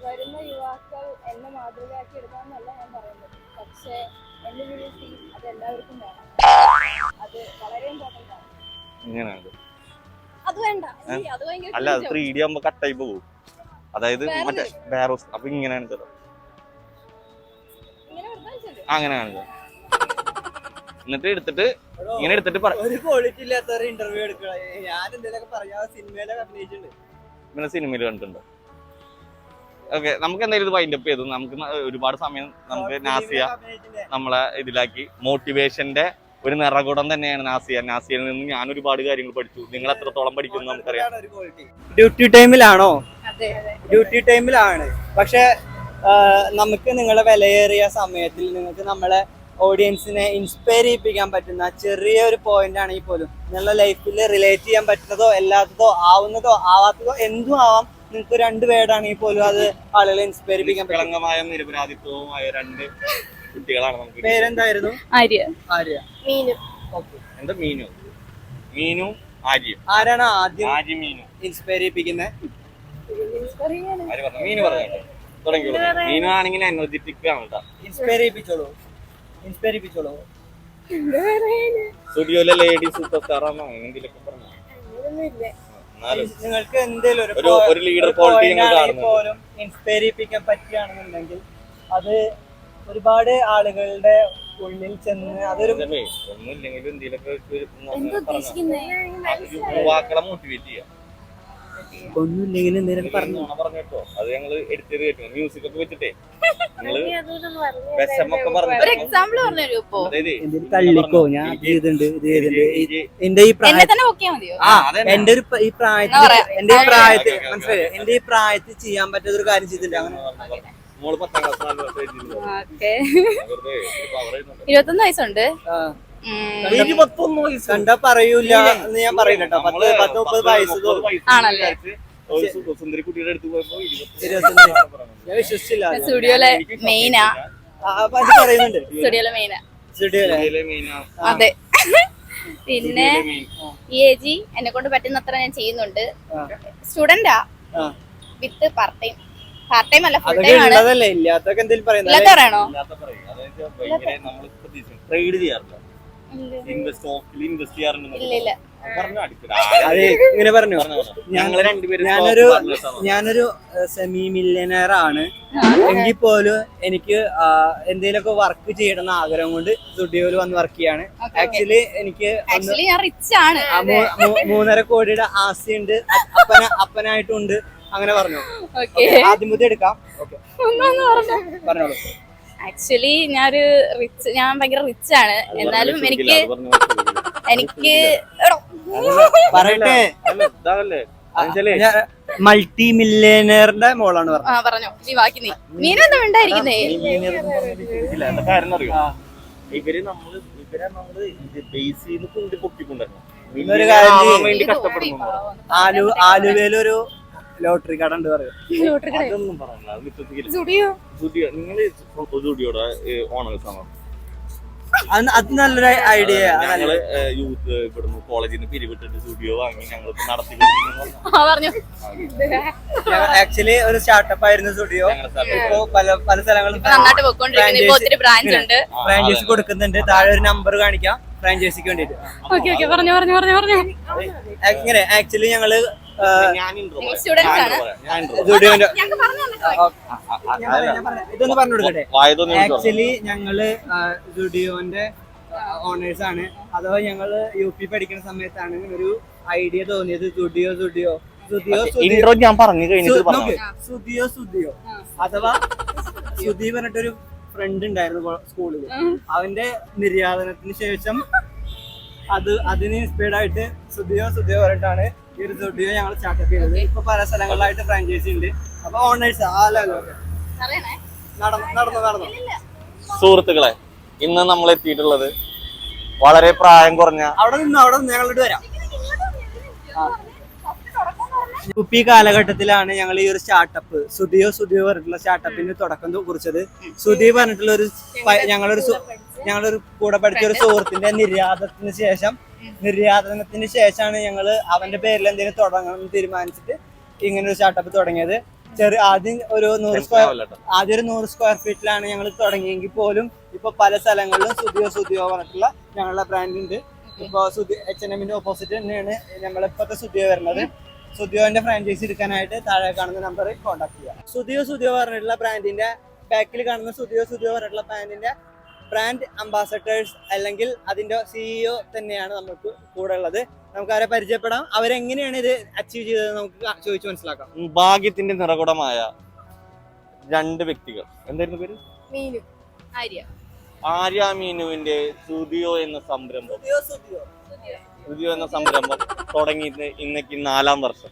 വരുന്ന യുവാക്കൾ എന്നെ മാതൃകയാക്കി എടുക്കാന്നല്ല ഞാൻ പറയുന്നത്, പക്ഷെ എന്റെ ജീവിതത്തിൽ അത് എല്ലാവർക്കും വേണം. അത് വളരെ ഇമ്പോർട്ടന്റ് ആണ്. ഇങ്ങനെയാണ്. അത് വേണ്ട, അത് ഭയങ്കര അല്ല 3D ആകുമ്പോ കട്ടായി പോകും. അതായത് മറ്റേ ബാരോസ്. അപ്പൊ ഇങ്ങനെയാണ് അങ്ങനെയാണ്. എന്നിട്ട് എടുത്തിട്ട് ഇങ്ങനെ എടുത്തിട്ട് ഒരു ക്വാളിറ്റി ഇല്ലാത്ത ഇന്റർവ്യൂ എടുക്കുക. ഞാൻ എന്തെങ്കിലുമൊക്കെ പറയാ. സിനിമയിലൊക്കെ അഭിനയിച്ചിട്ടുണ്ട്. പിന്നെ സിനിമയിൽ കണ്ടിട്ടുണ്ട്. ഓക്കെ, നമുക്ക് എന്തായാലും ഇത് വൈൻഡപ്പ് ചെയ്തു. നമുക്ക് ഒരുപാട് സമയം നമുക്ക് നാസിയ നമ്മളെ ഇതിലാക്കി. മോട്ടിവേഷന്റെ ഒരു നിറകുടം തന്നെയാണ് നാസിയ. നാസിയയിൽ നിന്ന് ഞാൻ ഒരുപാട് കാര്യങ്ങൾ പഠിച്ചു. നിങ്ങൾ എത്രത്തോളം പഠിക്കുന്നു നമുക്കറിയാം. ഡ്യൂട്ടി ടൈമിലാണോ? ഡ്യൂട്ടി ടൈമിലാണ്. പക്ഷെ നമുക്ക് നിങ്ങളെ വിലയേറിയ സമയത്തിൽ നിങ്ങൾക്ക് നമ്മളെ ഓഡിയൻസിനെ ഇൻസ്പയർ ചെയ്യിപ്പിക്കാൻ പറ്റുന്ന ചെറിയൊരു പോയിന്റ് ആണെങ്കിൽ പോലും നിങ്ങളുടെ ലൈഫിൽ റിലേറ്റ് ചെയ്യാൻ പറ്റുന്നതോ അല്ലാത്തതോ ആവുന്നതോ ആവാത്തതോ എന്തും ആവാം. നിങ്ങൾക്ക് 2 വേർഡാണെങ്കിൽ പോലും അത് ആളുകളെ ഇൻസ്പയർ ചെയ്യിപ്പിക്കാൻ പറ്റും. കളങ്കമായ നിരപരാധിത്വവുമായ 2 കുട്ടികളാണ് നമുക്ക്. പേരെന്തായിരുന്നു? ആര്യ. മീനു. എന്താ മീനു ആര്യ. ആരാണ് ആദ്യം മീനു ഇൻസ്പയർ ചെയ്യിപ്പിക്കുന്നത്? മീനു പറഞ്ഞോ. തുടങ്ങിയോളൂ. മീനു ആണെങ്കിൽ എനർജറ്റിക് ആണ് കേട്ടോ. ഇൻസ്പയർ ചെയ്യിപ്പിച്ചോളൂ. സ്റ്റുഡിയോയിലെ ലേഡി സൂപ്പർ സ്റ്റാർ ആണോ എന്തെങ്കിലുമൊക്കെ പറഞ്ഞു. നിങ്ങൾക്ക് എന്തെങ്കിലും ഒരു ലീഡർ ക്വാളിറ്റി പോലും ഇൻസ്പയർ ചെയ്യിപ്പിക്കാൻ പറ്റുകയാണെന്നുണ്ടെങ്കിൽ അത് ഒരുപാട് ആളുകളുടെ ഉള്ളിൽ ചെന്ന് അതൊരു ഒന്നുമില്ലെങ്കിലും എന്തെങ്കിലുമൊക്കെ യുവാക്കളെ മോട്ടിവേറ്റ് ചെയ്യാം. ഒന്നുമില്ലെങ്കിലും എന്തെങ്കിലും പറഞ്ഞു കേട്ടോ. അത് ഞങ്ങള് എടുത്തത് കേട്ടോ. മ്യൂസിക് ഒക്കെ വെച്ചിട്ടേ നിങ്ങള് വിഷമൊക്കെ പറഞ്ഞു. തള്ളിക്കോ. ഞാൻ എന്റെ ഈ പ്രായത്തിൽ മനസ്സിലായി. എന്റെ ഈ പ്രായത്തിൽ ചെയ്യാൻ പറ്റാത്ത ഒരു കാര്യം ചെയ്തിട്ടുണ്ട്. അങ്ങനെ മോള് 10ാം ക്ലാസ് 21 വയസ്സുണ്ട്. കണ്ടാ പറയൂല എന്ന് ഞാൻ പറയില്ല കേട്ടോ. 10-30 വയസ്സ് ആണല്ലേ? സുന്ദരി കുട്ടിയുടെ അടുത്ത് പോയപ്പോ ഞാൻ വിശ്വസിച്ചില്ല. സ്റ്റുഡിയോയിലെ മെയിനാ. പറയുന്നുണ്ട്. സ്റ്റുഡിയോയിലെ മെയിനാ. അതെ. പിന്നെ EAG എന്നെ കൊണ്ട് പറ്റുന്നത്ര ഞാൻ ചെയ്യുന്നുണ്ട്. സ്റ്റുഡന്റാ വിത്ത് പാർട്ട് ടൈം. പാർട്ട് ടൈം അല്ല, ഫുൾ ടൈം ആണ്. ഇല്ലാത്തൊക്കെ എന്തെങ്കിലും പറയുന്നത് പറയണോ? ട്രേഡ് ചെയ്യാറില്ല. ഇൻവെസ്റ്റ് ചെയ്യാറുണ്ട്. ഇല്ല. ഇങ്ങനെ പറഞ്ഞു. ഞങ്ങള് രണ്ടുപേരും ഞാനൊരു സെമി മില്യനയർ ആണ്. എങ്കിൽ പോലും എനിക്ക് എന്തെങ്കിലുമൊക്കെ വർക്ക് ചെയ്യണമെന്ന് ആഗ്രഹം കൊണ്ട് സ്റ്റുഡിയോയിൽ വന്ന് വർക്ക് ചെയ്യാണ്. ആക്ച്വലി എനിക്ക് ഞാൻ റിച്ച് ആണ്. 3.5 കോടിയുടെ ആസ്തിയുണ്ട്. അപ്പനായിട്ടുണ്ട്. അങ്ങനെ പറഞ്ഞു. ആദ്യം മുതൽ എടുക്കാം. പറഞ്ഞോളൂ. ആക്ച്വലി ഞാൻ ഭയങ്കര റിച്ച് ആണ്. എന്നാലും എനിക്ക് പറയട്ടെ, മൾട്ടി മില്യനയറിന്റെ മോളാണ് പറഞ്ഞോ. മീനെന്താ ഉണ്ടായിരിക്കുന്നേ? ഇവരെ നമ്മള് ബേസ് ചെയ്ത് കൊണ്ട് പൊക്കിക്കൊണ്ടിരുന്നു. ഇന്നൊരു കാര്യം ചെയ്യ്. വേണ്ടി കഷ്ടപ്പെടുന്നു ആലുവയിലൊരു ലോട്ടറി കട ഉണ്ട് പറയും. അതൊന്നും പറയണ്ട, അത് വിശ്വസിക്കില്ല. സ്റ്റുഡിയോ സ്റ്റുഡിയോ നിങ്ങള് സ്റ്റുഡിയോടെ ഓണേഴ്സ് ആണോ? അത് നല്ലൊരു ഐഡിയ. ഞങ്ങള് യൂത്ത് ഇവിടുന്ന് കോളേജിൽ നിന്ന് പിരിവിട്ടിട്ട് സ്റ്റുഡിയോ വാങ്ങി ഞങ്ങൾ നടത്തി പറഞ്ഞു ആക്ച്വലി ഒരു സ്റ്റാർട്ടപ്പ് ആയിരുന്നു സ്റ്റുഡിയോ. ഇപ്പോ പല സ്ഥലങ്ങളും നന്നായിട്ട് പോയിക്കൊണ്ടിരിക്കുന്നു. ഇപ്പൊ ഒത്തിരി ബ്രാഞ്ച് ഉണ്ട്. ഫ്രാഞ്ചൈസി കൊടുക്കുന്നുണ്ട്. താഴെ ഒരു നമ്പർ കാണിക്കാം ഫ്രാഞ്ചൈസിക്ക് വേണ്ടിട്ട്. പറഞ്ഞു എങ്ങനെ ആക്ച്വലി ഞങ്ങള് സ്റ്റുഡൻസ് ആണ്. സ്റ്റുഡിയോന്റെ ഞങ്ങൾക്ക് പറഞ്ഞു തന്നിട്ട് ഇതൊന്ന് പറഞ്ഞു കൊടുക്കട്ടെ. ആക്ച്വലി ഞങ്ങള് സ്റ്റുഡിയോന്റെ ഓണേഴ്സ് ആണ്. അഥവാ ഞങ്ങള് UP പഠിക്കുന്ന സമയത്താണ് ഒരു ഐഡിയ തോന്നിയത്. സ്റ്റുഡിയോ ഇൻട്രോ ഞാൻ പറഞ്ഞു കഴിഞ്ഞിട്ട് സുധിയോ അഥവാ സുധി പറഞ്ഞിട്ടൊരു ഫ്രണ്ട് ഉണ്ടായിരുന്നു സ്കൂളിൽ. അവന്റെ നിര്യാതനത്തിന് ശേഷം അതിന് ഇൻസ്പയർഡ് ആയിട്ട് സുധിയോ പറഞ്ഞിട്ടാണ് ഈ ഒരു സ്റ്റുഡിയോ ഞങ്ങൾ സ്റ്റാർട്ടപ്പ് ചെയ്തത്. ഇപ്പൊ പല സ്ഥലങ്ങളിലായിട്ട് ഫ്രാഞ്ചൈസി ഉണ്ട്. അപ്പൊ ഓണേഴ്സ് അറിയണേ. നടന്നു സുഹൃത്തുക്കളെ, ഇന്ന് നമ്മൾ എത്തിയിട്ടുള്ളത് വളരെ പ്രായം കുറഞ്ഞ അവിടെ നിന്ന് ഞങ്ങളോട് വരാം. UP കാലഘട്ടത്തിലാണ് ഞങ്ങൾ ഈ ഒരു സ്റ്റാർട്ടപ്പ് സുധിയോ പറഞ്ഞിട്ടുള്ള സ്റ്റാർട്ടപ്പിന് തുടക്കം കുറിച്ചത്. സുധി പറഞ്ഞിട്ടുള്ള ഒരു ഞങ്ങളൊരു കൂടെ പഠിച്ച ഒരു സുഹൃത്തിന്റെ നിര്യാതനത്തിന് ശേഷമാണ് ഞങ്ങൾ അവന്റെ പേരിൽ എന്തെങ്കിലും തുടങ്ങണം എന്ന് തീരുമാനിച്ചിട്ട് ഇങ്ങനെ ഒരു സ്റ്റാർട്ടപ്പ് തുടങ്ങിയത്. ആദ്യം ഒരു 100 സ്ക്വയർ ഫീറ്റിലാണ് ഞങ്ങൾ തുടങ്ങിയെങ്കിൽ പോലും ഇപ്പൊ പല സ്ഥലങ്ങളിലും സുധിയോ പറഞ്ഞിട്ടുള്ള ഞങ്ങളുടെ ബ്രാൻഡ് ഉണ്ട്. ഇപ്പൊ H&Mന്റെ ഓപ്പോസിറ്റ് തന്നെയാണ് നമ്മളിപ്പോഴത്തെ സുധിയോ വരുന്നത്. സുധിയോന്റെ ഫ്രാഞ്ചൈസി എടുക്കാനായിട്ട് താഴെ കാണുന്ന നമ്പറിൽ കോൺടാക്ട് ചെയ്യാം. സുധിയോ പറഞ്ഞിട്ടുള്ള ബ്രാൻഡിന്റെ ബാക്കിൽ കാണുന്ന സുധിയോ പറഞ്ഞിട്ടുള്ള ബ്രാൻഡിന്റെ ബ്രാൻഡ് അംബാസഡേഴ്സ് അല്ലെങ്കിൽ അതിന്റെ CEO തന്നെയാണ് നമുക്ക് കൂടെ ഉള്ളത്. നമുക്ക് അവരെ പരിചയപ്പെടാം. അവരെങ്ങനെയാണ് ഇത് അച്ചീവ് ചെയ്തത് നമുക്ക് ചോദിച്ചു മനസ്സിലാക്കാം. ഭാഗ്യത്തിന്റെ നിറകുടമായ 2 വ്യക്തികൾ. എന്തായിരുന്നു പേര്? മീനു ആര്യ മീനുവിന്റെ സ്റ്റുഡിയോ എന്ന സംരംഭം തുടങ്ങിയിട്ട് ഇന്നേക്ക് 4-ാം വർഷം.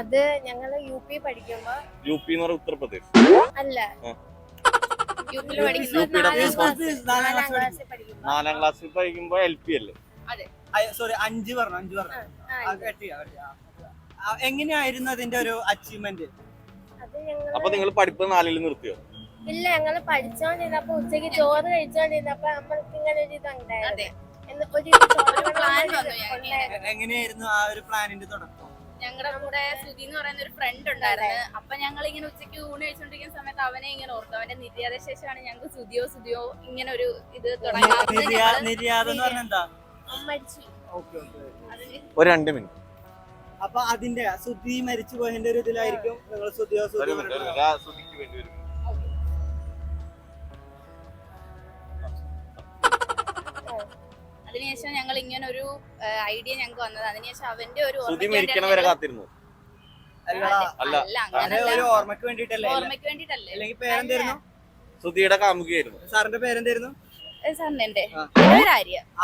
അത് ഞങ്ങള് UP പഠിക്കുമ്പോ UP എന്ന് പറഞ്ഞ ഉത്തർപ്രദേശ് അല്ല യൂപ്പിൽ പഠിക്കുന്ന യുടെ 4ാം ക്ലാസ്സിൽ പഠിക്കുമ്പോ 4-ാം ക്ലാസ്സിൽ പഠിക്കുമ്പോ LP അല്ലേ? സോറി 5 പറഞ്ഞു. എങ്ങനെയായിരുന്നു അതിന്റെ ഒരു അച്ചീവ്മെന്റ്? അത് ഞങ്ങള് അപ്പൊ നിങ്ങൾ പഠിപ്പ് 4-ൽ നിർത്തിയോ? ഇല്ല, ഞങ്ങള് പഠിച്ചോണ്ടിരുന്നപ്പോ ഉച്ചക്ക് ചോറ് കഴിച്ചോണ്ടിരുന്നപ്പോ നമ്മൾക്ക് ഇങ്ങനെ ഒരു ഇതുണ്ടായിരുന്നു. എങ്ങനെയായിരുന്നു ആ ഒരു പ്ലാനിന്റെ തുടക്കം? ഞങ്ങളുടെ കൂടെ സുധി എന്ന് പറയുന്ന ഒരു ഫ്രണ്ട് ഉണ്ടായിരുന്നു. അപ്പൊ ഞങ്ങൾ ഇങ്ങനെ ഉച്ചയ്ക്ക് ഊണ് കഴിച്ചോണ്ടിരിക്കുന്ന സമയത്ത് അവനെ ഇങ്ങനെ ഓർത്തു. അവന്റെ നിര്യാത ശേഷമാണ് ഞങ്ങൾക്ക് സുധിയോ ഇങ്ങനെ ഒരു ഇത് നിര്യാദം എന്ന് പറഞ്ഞാൽ എന്താ? ഒരു 2 മിനിറ്റ്. അപ്പൊ അതിന്റെ സുധി മരിച്ചു പോയതിന്റെ ഒരു ഇതിലായിരിക്കും നിങ്ങൾ സുധിക്ക് വേണ്ടി വരും. അതിനുശേഷം ഞങ്ങൾ ഇങ്ങനെ ഒരു ഐഡിയ ഞങ്ങൾക്ക് വന്നത്. അതിനുശേഷം അവന്റെ ഒരു മരിക്കണവരെ കാത്തിരുന്നു. ഓർമ്മക്ക് വേണ്ടിട്ടല്ലേ? ഓർമ്മയ്ക്ക് വേണ്ടിട്ടല്ലേ? അല്ലെങ്കിൽ പേരെന്തായിരുന്നു? സുധിയുടെ കാമുകയായിരുന്നു. സാറിന്റെ പേരെന്തായിരുന്നു? സാറിന്റെ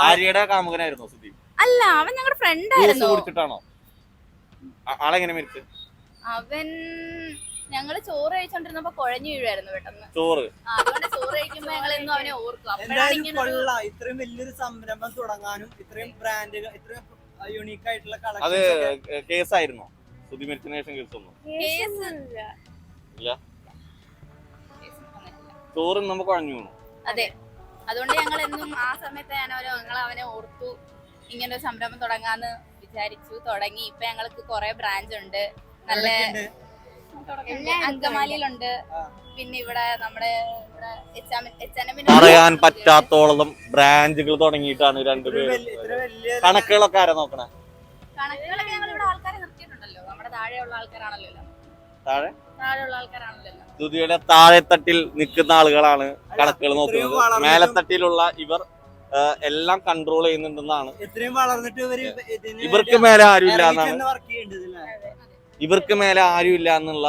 ആര്യയുടെ കാമുകനായിരുന്നു സുധി. അല്ല, അവൻ ഞങ്ങളുടെ ഫ്രണ്ട് ആയിരുന്നു. കുടിച്ചിട്ടാണോ? ആളെങ്ങനെ മരിച്ചു? അവൻ ഞങ്ങള് ചോറ് കഴിച്ചോണ്ടിരുന്നപ്പോ കുഴഞ്ഞു വീഴുമായിരുന്നു പെട്ടെന്ന്. ചോറ് അതുകൊണ്ട് ചോറ് കഴിക്കുമ്പോ ഞങ്ങൾ എന്നും അവനെ ഓർക്കും. ഇത്രയും വലിയൊരു സംരംഭം തുടങ്ങാനും ഇത്രയും ബ്രാൻഡുകൾ ഇത്രയും യൂണീക്ക് ആയിട്ടുള്ള അത് കേസായിരുന്നോ? സുധി മരിച്ചതിന് ശേഷം കേസൊന്നും ഇല്ല. ചോറ് നമുക്ക് കുഴഞ്ഞു വീണു. അതെ, അതുകൊണ്ട് ഞങ്ങൾ എന്നും ആ സമയത്ത് ഞങ്ങൾ അവനെ ഓർത്തു. ഇങ്ങനെ ഒരു സംരംഭം തുടങ്ങാന്ന് വിചാരിച്ചു. തുടങ്ങി. ഇപ്പൊ ഞങ്ങൾക്ക് കുറെ ബ്രാഞ്ച് ഉണ്ട്. നല്ല അങ്കമാലിയിലുണ്ട്. പിന്നെ ഇവിടെ നമ്മുടെ പറയാൻ പറ്റാത്തോളം ബ്രാഞ്ചുകൾ തുടങ്ങിയിട്ടാണ് 2 പേര്. കണക്കുകളൊക്കെ ആരാ നോക്കണേ? കണക്കുകളൊക്കെ ഞങ്ങൾ ഇവിടെ ആൾക്കാരെ നിർത്തിയിട്ടുണ്ടല്ലോ. നമ്മുടെ താഴെയുള്ള ആൾക്കാരാണല്ലോ. താഴെയുള്ള ആൾക്കാരാണല്ലോ. സുധിയുടെ താഴെത്തട്ടിൽ നിൽക്കുന്ന ആളുകളാണ് കണക്കുകൾ നോക്കുന്നത്. മേലത്തട്ടിലുള്ള ഇവർ എല്ലാം കൺട്രോൾ ചെയ്യുന്നുണ്ടെന്നാണ്. ഇവർക്ക് മേലെ ആരുമില്ല എന്നുള്ള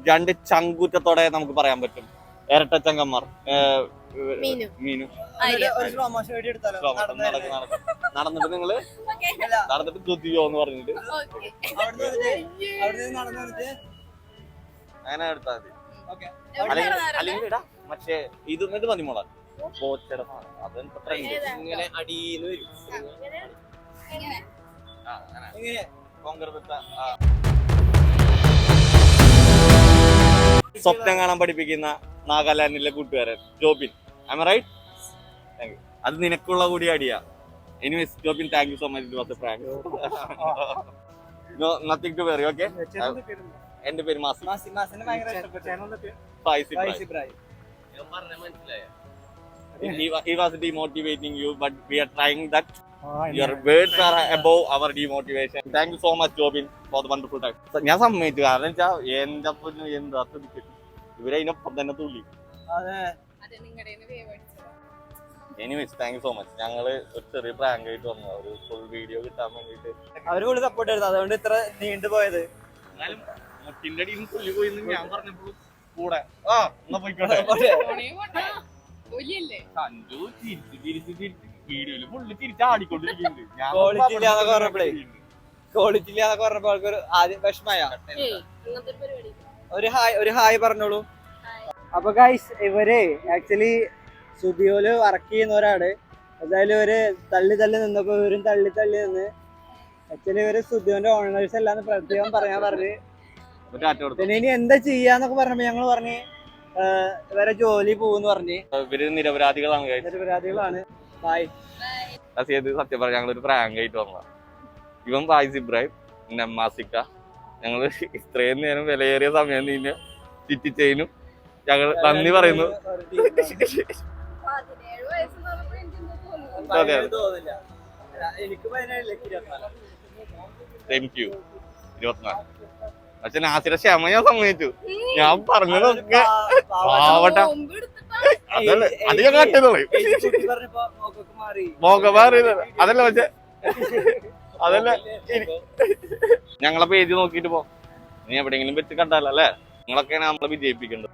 2 ചങ്കൂറ്റത്തോടെ നമുക്ക് പറയാൻ പറ്റും. ഇരട്ടച്ചങ്കന്മാർ. മീനു നടന്നിട്ട് നിങ്ങള് സുധിയോ എന്ന് പറഞ്ഞിട്ട് അങ്ങനെ എടുത്താൽ മതി. അല്ലെങ്കിൽ മറ്റേ ഇത് മതി മോളാ. ബോച്ചയുടെ സാധനം. അതെന്താ ട്രെൻഡ്? ഇങ്ങനെ അടിയിന്ന് വരും. എങ്ങനെ ഇങ്ങനെ കോങ്കർബത്ത. സ്വപ്നം കാണാൻ പഠിപ്പിക്കുന്ന നാഗാലാൻഡിലെ കൂട്ടുകാരൻ Jobin. Am I right? Thank you. അത് നിനക്കുള്ള കൂടി അടിയാ. Anyways, Jobin, thank you so much. It was a prank. No, nothing to worry, okay? ചാനലിന്റെ പേരെന്താ? എന്റെ പേര് മാസി. മാസിനെ ഭയങ്കര ഇഷ്ടപ്പെട്ടു. ചാനലിന്റെ പേര്? Faizy Faiz Ibrahim. He was demotivating you, but we are trying that. ആ, Your words are above our demotivation. Thank you so much, Jobin, for the wonderful time. ഞാൻ സമ്മതിച്ചു, കാരണം വെച്ചാൽ എന്റെ എന്താ ഇവരതിനൊപ്പം തന്നെ തുള്ളി. അതെ. അത് നിങ്ങളുടെ വേവ് അടിച്ചതാ. Anyways thank you so much. ഞങ്ങള് ഒരു ചെറിയ പ്രാങ്ക് ആയിട്ട് വന്നു, ഒരു ഫുൾ വീഡിയോ കിട്ടാൻ വേണ്ടിട്ട്. അവര് കൂടി സപ്പോർട്ട് ചെയ്തത്, അതുകൊണ്ട് ഇത്ര നീണ്ടുപോയത്. എന്നാലും മുട്ടിന്റെ അടിയിൽ നിന്ന് തുള്ളി പോയി ഞാൻ പറഞ്ഞപ്പോഴും കൂടെ ആ എന്നാ പോയിക്കോട്ടെ. പോണേ പോട്ടെ. ജോലിയല്ലേ? സഞ്ജു തിരിച്ച് വീഡിയോയില് ഫുള്ള് തിരിച്ചാടിക്കൊണ്ടിരിക്കുന്നുണ്ട്. Quality ഇല്ലാന്നൊക്കെ പറഞ്ഞപ്പോഴേ. ക്വാളിറ്റി ഇല്ലാന്നൊക്കെ പറഞ്ഞപ്പോ ആൾക്കൊരു ആദ്യം വിഷമായ. ഇന്നത്തെ പരിപാടി ഒരു ഹായ് പറഞ്ഞോളൂ. അപ്പൊ ഗൈസ്, ഇവര് ആക്ച്വലി സ്റ്റുഡിയോയില് വർക്ക് ചെയ്യുന്നവരാണ്. എന്തായാലും ഇവര് തള്ളി നിന്നപ്പോ ഇവരും തള്ളി നിന്ന് ആക്ച്വലി ഇവര് സ്റ്റുഡിയോന്റെ ഓണേഴ്സ് അല്ലാന്ന് പ്രത്യേകം പറയാൻ പറഞ്ഞ്. പിന്നെ ഇനി എന്താ ചെയ്യാന്നൊക്കെ പറഞ്ഞപ്പോ ഞങ്ങള് പറഞ്ഞ് ഇവരെ ജോലി പോവെന്ന് പറഞ്ഞ്. ഇവര് നിരപരാധികളാണ്. നിരപരാധികളാണ്. ഹായ്. സത്യം പറഞ്ഞ ഞങ്ങളൊരു പ്രാങ്ക് ആയിട്ട് വന്നതാ. ഇവൻ ഫൈസ് ഇബ്രാഹിം, നമ്മാസിക്ക. ഞങ്ങള് ഇത്രയും നേരം വിലയേറിയ സമയം നീഞ്ഞ ചിറ്റിച്ചതിനും ഞങ്ങൾ നന്ദി പറയുന്നു. 17 വയസ്സെന്ന് പറഞ്ഞപ്പോ എനിക്കെന്തോ തോന്നുന്നു. അതെ. തോന്നില്ല. എനിക്ക് 17 താങ്ക് യു. 24. പക്ഷെ നാസിയുടെ ക്ഷമ ഞാൻ സമ്മതിച്ചു. ഞാൻ പറഞ്ഞതൊക്കെ ആവട്ടെ. ബോംബ് എടുത്തിട്ടാ അതല്ല, അത് ഞാൻ കട്ടെന്ന് പറയും. പറഞ്ഞപ്പോ മാറി. മോകമാറി അതല്ല, പക്ഷെ അതല്ല, ഞങ്ങളെ പേജ് നോക്കിട്ട് പോ. നീ എവിടെയെങ്കിലും വെച്ച് കണ്ടാലല്ലേ? നിങ്ങളൊക്കെയാണ് നമ്മളെ വിജയിപ്പിക്കേണ്ടത്.